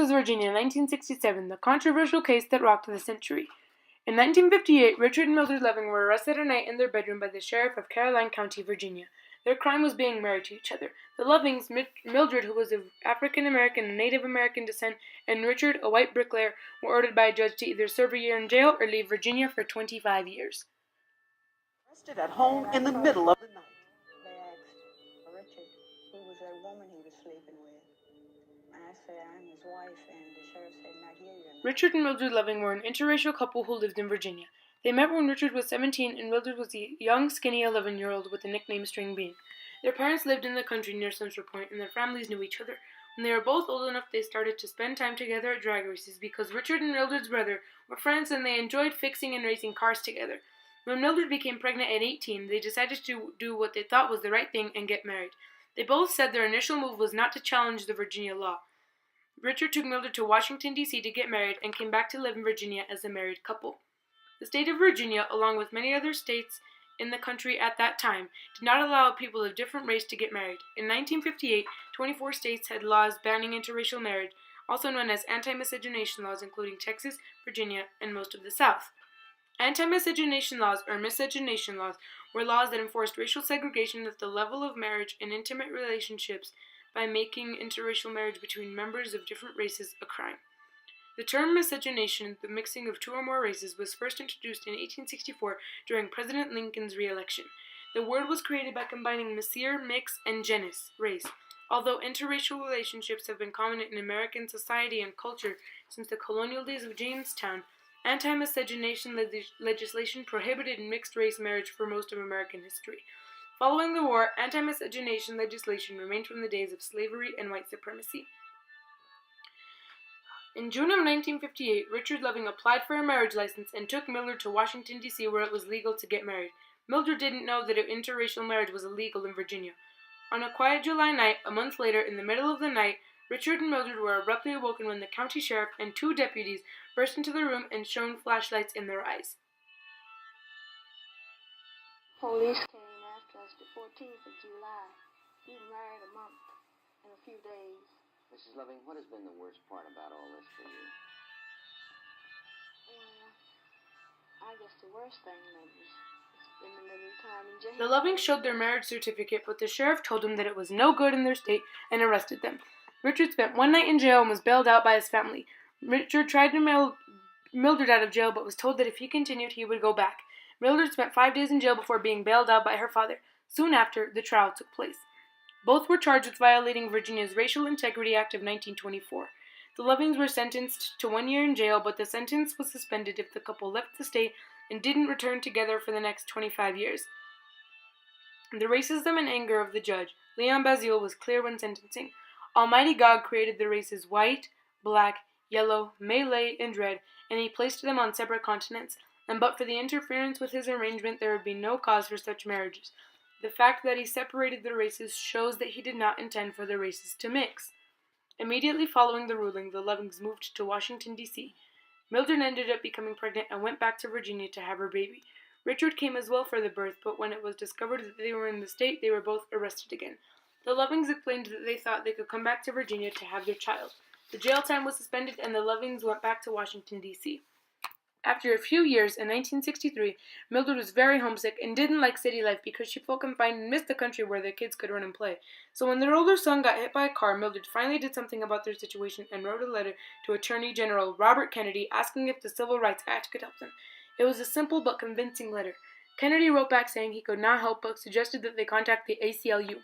v. Virginia, 1967, the controversial case that rocked the century. In 1958, Richard and Mildred Loving were arrested at night in their bedroom by the sheriff of Caroline County, Virginia. Their crime was being married to each other. The Lovings, Mildred, who was of African American and Native American descent, and Richard, a white bricklayer, were ordered by a judge to either serve a year in jail or leave Virginia for 25 years. Arrested at home in the middle of the night. They asked Richard who was that woman he was sleeping with. And I said, I'm his wife, and the sheriff said, not here, you're not. Richard and Mildred Loving were an interracial couple who lived in Virginia. They met when Richard was 17 and Mildred was a young, skinny 11-year-old with the nickname String Bean. Their parents lived in the country near Central Point, and their families knew each other. When they were both old enough, they started to spend time together at drag races because Richard and Mildred's brother were friends and they enjoyed fixing and racing cars together. When Mildred became pregnant at 18, they decided to do what they thought was the right thing and get married. They both said their initial move was not to challenge the Virginia law. Richard took Mildred to Washington, D.C. to get married and came back to live in Virginia as a married couple. The state of Virginia, along with many other states in the country at that time, did not allow people of different race to get married. In 1958, 24 states had laws banning interracial marriage, also known as anti-miscegenation laws, including Texas, Virginia, and most of the South. Anti-miscegenation laws, or miscegenation laws, were laws that enforced racial segregation at the level of marriage and intimate relationships by making interracial marriage between members of different races a crime. The term miscegenation, the mixing of two or more races, was first introduced in 1864 during President Lincoln's re-election. The word was created by combining misere, mix, and genus, race. Although interracial relationships have been common in American society and culture since the colonial days of Jamestown, anti-miscegenation legislation prohibited mixed-race marriage for most of American history. Following the war, anti-miscegenation legislation remained from the days of slavery and white supremacy. In June of 1958, Richard Loving applied for a marriage license and took Mildred to Washington, D.C., where it was legal to get married. Mildred didn't know that interracial marriage was illegal in Virginia. On a quiet July night, a month later, in the middle of the night, Richard and Mildred were abruptly awoken when the county sheriff and two deputies burst into the room and shone flashlights in their eyes. Police came after us the 14th of July. We were married a month and a few days. Mrs. Loving, what has been the worst part about all this for you? Well, I guess the worst thing that was spending a little time in jail. The Lovings showed their marriage certificate, but the sheriff told them that it was no good in their state and arrested them. Richard spent one night in jail and was bailed out by his family. Richard tried to mail Mildred out of jail, but was told that if he continued, he would go back. Mildred spent 5 days in jail before being bailed out by her father. Soon after, the trial took place. Both were charged with violating Virginia's Racial Integrity Act of 1924. The Lovings were sentenced to 1 year in jail, but the sentence was suspended if the couple left the state and didn't return together for the next 25 years. The racism and anger of the judge, Leon Basile, was clear when sentencing. Almighty God created the races white, black, yellow, Malay, and red, and he placed them on separate continents, and but for the interference with his arrangement there would be no cause for such marriages. The fact that he separated the races shows that he did not intend for the races to mix. Immediately following the ruling, the Lovings moved to Washington, D.C. Mildred ended up becoming pregnant and went back to Virginia to have her baby. Richard came as well for the birth, but when it was discovered that they were in the state, they were both arrested again. The Lovings explained that they thought they could come back to Virginia to have their child. The jail time was suspended and the Lovings went back to Washington, D.C. After a few years, in 1963, Mildred was very homesick and didn't like city life because she felt confined and missed the country where their kids could run and play. So when their older son got hit by a car, Mildred finally did something about their situation and wrote a letter to Attorney General Robert Kennedy asking if the Civil Rights Act could help them. It was a simple but convincing letter. Kennedy wrote back saying he could not help but suggested that they contact the ACLU.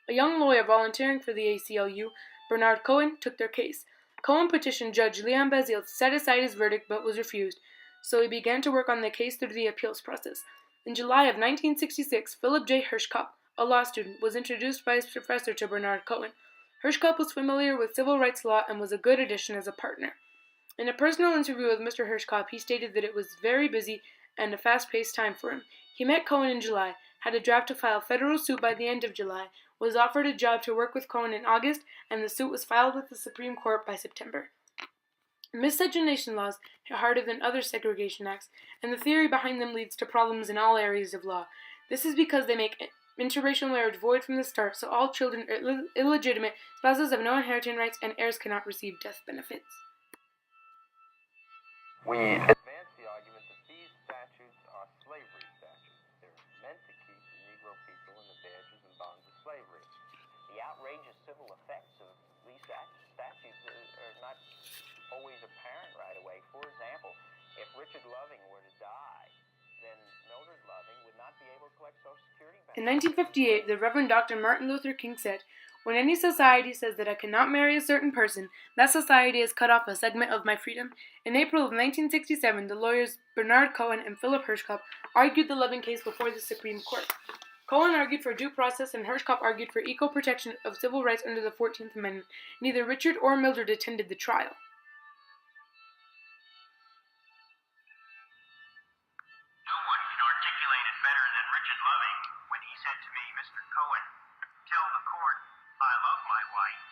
A young lawyer volunteering for the ACLU, Bernard Cohen, took their case. Cohen petitioned Judge Leon Basile to set aside his verdict but was refused. So he began to work on the case through the appeals process. In July of 1966, Philip J. Hirschkopf, a law student, was introduced by his professor to Bernard Cohen. Hirschkopf was familiar with civil rights law and was a good addition as a partner. In a personal interview with Mr. Hirschkopf, he stated that it was very busy and a fast-paced time for him. He met Cohen in July, had a draft to file federal suit by the end of July, was offered a job to work with Cohen in August, and the suit was filed with the Supreme Court by September. Miscegenation laws are harder than other segregation acts, and the theory behind them leads to problems in all areas of law. This is because they make interracial marriage void from the start, so all children are illegitimate, spouses have no inheriting rights, and heirs cannot receive death benefits. We advance the argument that these statutes are slavery statutes. They're meant to keep the Negro people in the badges and bonds of slavery. The outrageous civil effects of these statutes are not always apparent right away. For example, if Richard Loving were to die, then Mildred Loving would not be able to collect Social Security benefits. In 1958, the Reverend Dr. Martin Luther King said, "When any society says that I cannot marry a certain person, that society has cut off a segment of my freedom." In April of 1967, the lawyers Bernard Cohen and Philip Hirschkopf argued the Loving case before the Supreme Court. Cohen argued for due process and Hirschkopf argued for equal protection of civil rights under the 14th Amendment. Neither Richard or Mildred attended the trial. No one can articulate it better than Richard Loving when he said to me, "Mr. Cohen, tell the court I love my wife,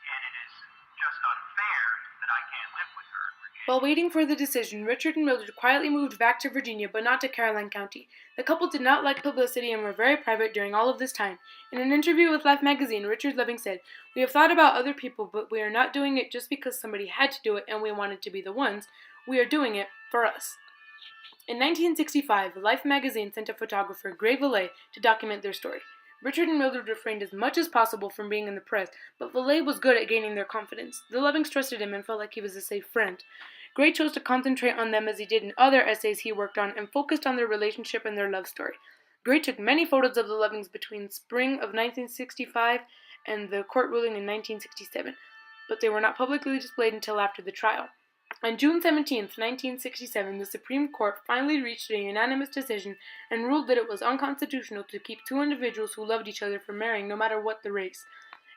and it is just unfair that I can't live with her in Virginia." While waiting for the decision, Richard and Mildred quietly moved back to Virginia, but not to Caroline County. The couple did not like publicity and were very private during all of this time. In an interview with Life magazine, Richard Loving said, "We have thought about other people, but we are not doing it just because somebody had to do it and we wanted to be the ones. We are doing it for us." In 1965, Life magazine sent a photographer, Gray Valet, to document their story. Richard and Mildred refrained as much as possible from being in the press, but Valet was good at gaining their confidence. The Lovings trusted him and felt like he was a safe friend. Gray chose to concentrate on them as he did in other essays he worked on and focused on their relationship and their love story. Gray took many photos of the Lovings between spring of 1965 and the court ruling in 1967, but they were not publicly displayed until after the trial. On June 17, 1967, the Supreme Court finally reached a unanimous decision and ruled that it was unconstitutional to keep two individuals who loved each other from marrying no matter what the race.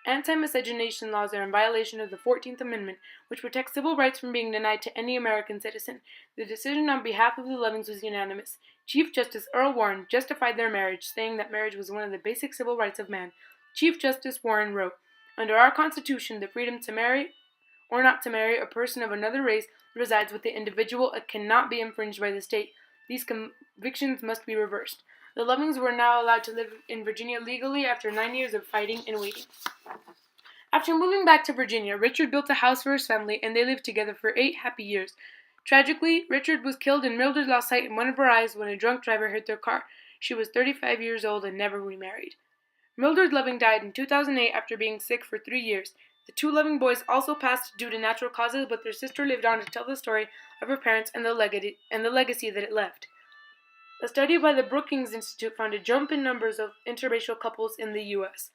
Anti-miscegenation laws are in violation of the 14th Amendment, which protects civil rights from being denied to any American citizen. The decision on behalf of the Lovings was unanimous. Chief Justice Earl Warren justified their marriage, saying that marriage was one of the basic civil rights of man. Chief Justice Warren wrote, "Under our Constitution, the freedom to marry or not to marry a person of another race resides with the individual and cannot be infringed by the state. These convictions must be reversed." The Lovings were now allowed to live in Virginia legally after 9 years of fighting and waiting. After moving back to Virginia, Richard built a house for his family and they lived together for 8 happy years. Tragically, Richard was killed and Mildred lost sight in one of her eyes when a drunk driver hit their car. She was 35 years old and never remarried. Mildred Loving died in 2008 after being sick for 3 years. The two Loving boys also passed due to natural causes, but their sister lived on to tell the story of her parents and the legacy that it left. A study by the Brookings Institute found a jump in numbers of interracial couples in the U.S.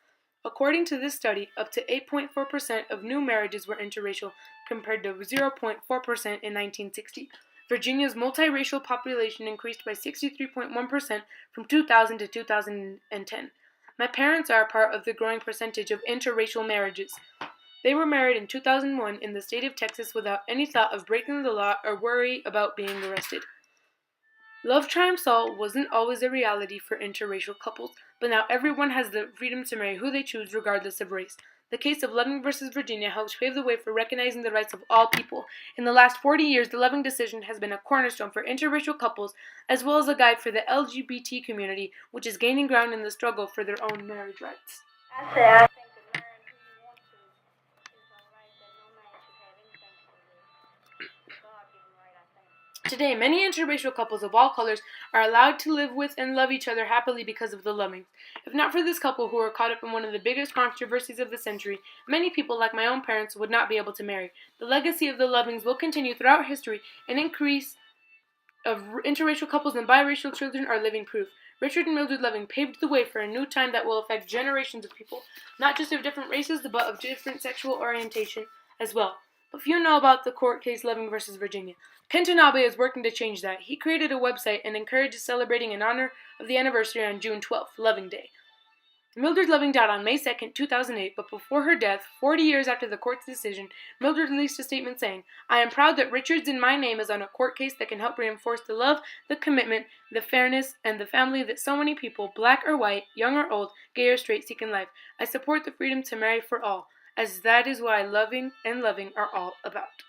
According to this study, up to 8.4% of new marriages were interracial, compared to 0.4% in 1960. Virginia's multiracial population increased by 63.1% from 2000 to 2010. My parents are a part of the growing percentage of interracial marriages. They were married in 2001 in the state of Texas without any thought of breaking the law or worry about being arrested. Love triumphs all wasn't always a reality for interracial couples, but now everyone has the freedom to marry who they choose regardless of race. The case of Loving versus Virginia helps pave the way for recognizing the rights of all people. In the last 40 years, the Loving decision has been a cornerstone for interracial couples, as well as a guide for the LGBT community, which is gaining ground in the struggle for their own marriage rights. I say I think to marry who you want to is a right that no man should have anything to do with. It's a God-given right, I think. Today, many interracial couples of all colors are allowed to live with and love each other happily because of the Lovings. If not for this couple who were caught up in one of the biggest controversies of the century, many people like my own parents would not be able to marry. The legacy of the Lovings will continue throughout history, and increase of interracial couples and biracial children are living proof. Richard and Mildred Loving paved the way for a new time that will affect generations of people, not just of different races, but of different sexual orientation as well. But few know about the court case Loving versus Virginia. Ken Tanabe is working to change that. He created a website and encourages celebrating in honor of the anniversary on June 12th, Loving Day. Mildred Loving died on May 2nd, 2008, but before her death, 40 years after the court's decision, Mildred released a statement saying, "I am proud that Richard's in my name is on a court case that can help reinforce the love, the commitment, the fairness, and the family that so many people, black or white, young or old, gay or straight, seek in life. I support the freedom to marry for all, as that is why loving and loving are all about."